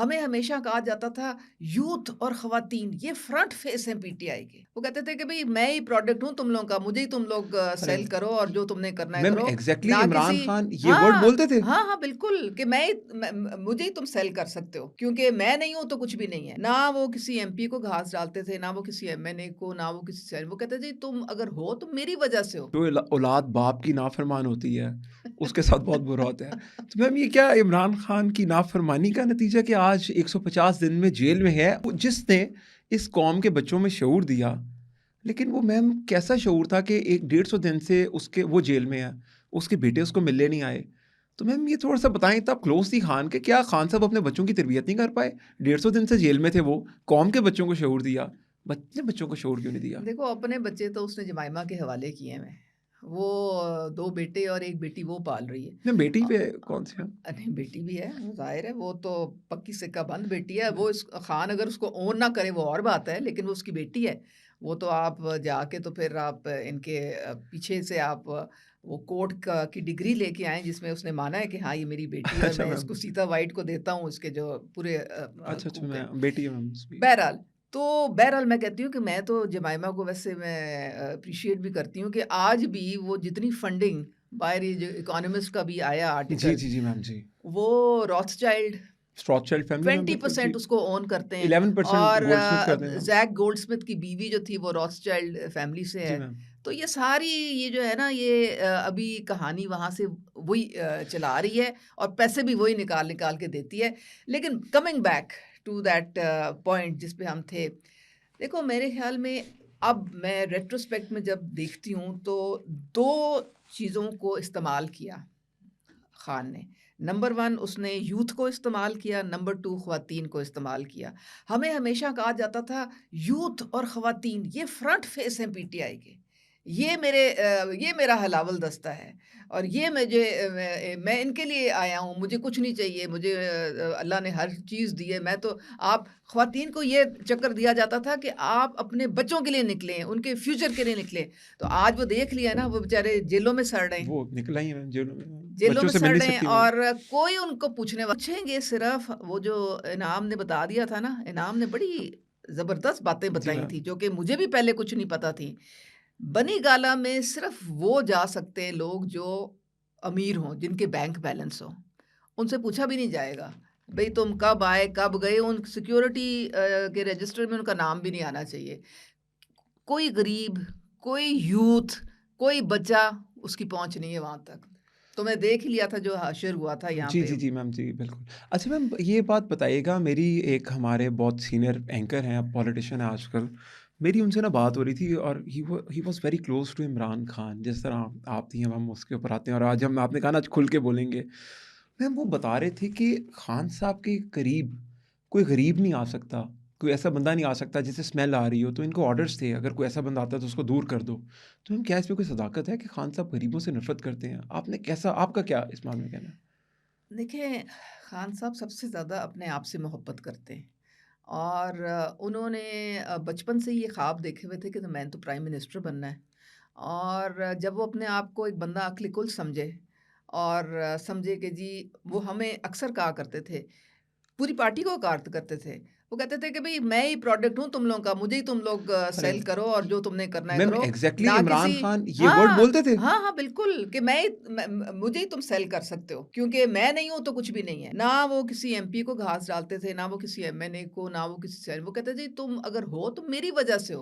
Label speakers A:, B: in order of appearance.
A: हमें हमेशा कहा जाता था यूथ और ख़वातीन ये फ्रंट फेस हैं पीटीआई के। वो कहते थे कि भई मैं ही प्रोडक्ट हूँ तुम लोगों का, मुझे ही तुम लोग
B: अरे
A: सेल करो और जो तुमने करना है
B: मैम
A: करो।
B: एग्ज़ैक्टली
A: ना
B: इमरान
A: किसी
B: खान ये वर्ड
A: हाँ,
B: बोलते थे?
A: हाँ, हाँ, बिल्कुल कि मैं ही मुझे ही तुम सेल कर सकते हो क्योंकि मैं नहीं हूँ तो कुछ भी नहीं है। ना वो किसी एमपी को घास डालते थे, ना वो किसी एमएनए को, ना वो किसी से वो कहते थे तुम अगर हो तो मेरी वज़ह से हो।
B: जो औलाद बाप की नाफ़रमान होती है, उसके साथ बहुत बुरा होता है। तो मैम ये क्या इमरान खान की नाफ़रमानी का नतीजा कि आज 150 दिन में जेल में है, वो जिसने इस कौम के बच्चों में शऊर दिया, लेकिन वो मैम कैसा शऊर था कि 1 डेढ़ 100 दिन से उसके वो जेल में है, उसके बेटे उसको मिलने नहीं आए। तो मैम ये थोड़ा-सा बताएँ इतना क्लोज़ थी खान के क्या खान साहब अपने बच्चों की तरबियत नहीं कर पाए? 150 दिन से जेल में थे वो, कौम के बच्चों को शऊर दिया, अपने बच्चों को शऊर क्यों नहीं दिया?
A: देखो अपने बच्चे तो उसने जमाइमा के हवाले किए हैं। वो 2 बेटे और 1 बेटी वो पाल रही है।
B: मैम बेटी
A: अ
B: पे कौन-सी है?
A: नहीं बेटी भी है, वो ज़ाहिर है वो तो पक्की सिक्का बंद बेटी है। वो इस खान अगर उसको ओन ना करे वो और बात है, लेकिन वो उसकी बेटी है। वो तो आप जाके तो फिर आप इनके पीछे से आप वो कोर्ट का की डिग्री लेके आएँ जिसमें उसने माना है कि हाँ, ये मेरी बेटी है और
B: अच्छा
A: मैं
B: मैम।
A: इसको सीता वाइट को देता हूँ इसके जो पूरे
B: अच्छा, अच्छा
A: हकूक हैं।
B: मैं बेटी है मैम उसकी।
A: बहरहाल, तो बहरहाल मैं कहती हूँ कि मैं तो जमाइमा को वैसे मैं एप्रिशिएट भी करती हूँ कि आज भी वो जितनी फंडिंग बाहर ये जो इकोनॉमिस्ट का भी आया
B: जी,
A: आर्टिकल,
B: जी, जी मैम जी।
A: वो रॉथस्चाइल्ड
B: रॉथस्चाइल्ड फैमिली मैम बिल्कुल जी।
A: 20% उसको ओन करते हैं
B: 11%
A: और
B: गोल्डस्मिथ करते हैं मैम।
A: ज़ैक गोल्डस्मिथ की बीवी जो थी वो रॉथस्चाइल्ड फैमिली से
B: जी
A: है।
B: मैम।
A: तो ये सारी ये जो है ना ये अभी कहानी वहाँ से वही चला रही है और पैसे भी वही निकाल-निकाल के देती है। लेकिन coming back to that point जिस पे हम थे। देखो मेरे ख़्याल में अब मैं रेट्रोस्पेक्ट में जब देखती हूँ तो 2 चीज़ों को इस्तेमाल किया खान ने। नंबर 1 उसने यूथ को इस्तेमाल किया, नंबर 2 ख़वातीन को इस्तेमाल किया। हमें हमेशा कहा जाता था यूथ और ख़वातीन ये फ्रंट फेस हैं पीटीआई के। ये मेरा हलावल दस्ता है और ये मैं इनके लिए आया हूँ, मुझे कुछ नहीं चाहिए, मुझे अल्लाह ने हर चीज़ दी है। मैं तो आप ख़वातीन को ये चक्कर दिया जाता था कि आप अपने बच्चों के लिए निकलें, उनके फ्यूचर के लिए निकलें। तो आज वो देख लिया ना, वो बेचारे जेलों में सड़ रहे हैं।
B: वो निकला ही है मैम जेलों में मैम।
A: जेलों
B: बच्चों
A: में
B: से मिल
A: सड़
B: नहीं
A: रहे हैं
B: सकती मैम।
A: और कोई उनको पूछेंगे सिर्फ वो जो इनाम ने बता दिया था ना, इनाम ने बड़ी ज़बरदस्त बातें
B: जी
A: बताई थी,
B: मैम।
A: जो कि मुझे भी पहले कुछ नहीं पता थी। बनी गाला में सिर्फ वो जा सकते हैं लोग जो अमीर हों, जिनके बैंक बैलेंस हो। उनसे पूछा भी नहीं जाएगा, भई तुम कब आए, कब गए? उन सिक्योरिटी के रजिस्टर में उनका नाम भी नहीं आना चाहिए। कोई गरीब, कोई यूथ, कोई बच्चा उसकी पहुँच नहीं है वहाँ तक। तो मैं देख ही लिया था जो हाशिर हुआ था यहाँ
B: जी,
A: पे।
B: जी, जी मैम जी, बिल्कुल। अच्छा मैम ये बात बताइएगा मेरी एक हमारे बहुत सीनियर एंकर हैं, पॉलिटिशियन हैं आजकल। मेरी उनसे ना बात हो रही थी और he was very close to Imran Khan. जिस तरह आप थी हम उसके ऊपर आते हैं और आज हम आपने कहा ना आज खुल के बोलेंगे। मैम वो बता रहे थे कि खान साहब के करीब कोई गरीब नहीं आ सकता, कोई ऐसा बंदा नहीं आ सकता जिसे स्मेल आ रही हो, तो इनको ऑर्डर्स थे अगर कोई ऐसा बंदा आता है तो उसको दूर कर दो। तो मैम क्या इसमें कोई सदाकत है कि खान साहब गरीबों से नफ़रत करते हैं? आपका क्या इस मामले में कहना है?
A: देखिए, खान साहब सबसे ज़्यादा अपने आप से मोहब्बत करते हैं और उन्होंने बचपन से ही ये ख्वाब देखे हुए थे कि तो मैंने तो प्राइम मिनिस्टर बनना है और जब वो अपने आप को एक बंदा अक्ल कुल समझे और समझे कि जी वो हमें अक्सर कहा करते थे पूरी पार्टी को कार्त करते थे। वो कहते थे कि भई मैं ही प्रोडक्ट हूँ तुम लोगों का, मुझे ही तुम लोग
B: अरे
A: सेल करो और जो तुमने करना है
B: मैम
A: करो।
B: एग्ज़ैक्टली
A: ना
B: इमरान
A: किसी
B: खान ये वर्ड
A: हाँ,
B: बोलते थे?
A: हाँ, हाँ, बिल्कुल कि मैं ही मुझे ही तुम सेल कर सकते हो क्योंकि मैं नहीं हूँ तो कुछ भी नहीं है। ना वो किसी एमपी को घास डालते थे, ना वो किसी एमएनए को, ना वो किसी से वो कहते थे तुम अगर हो तो मेरी वज़ह से हो।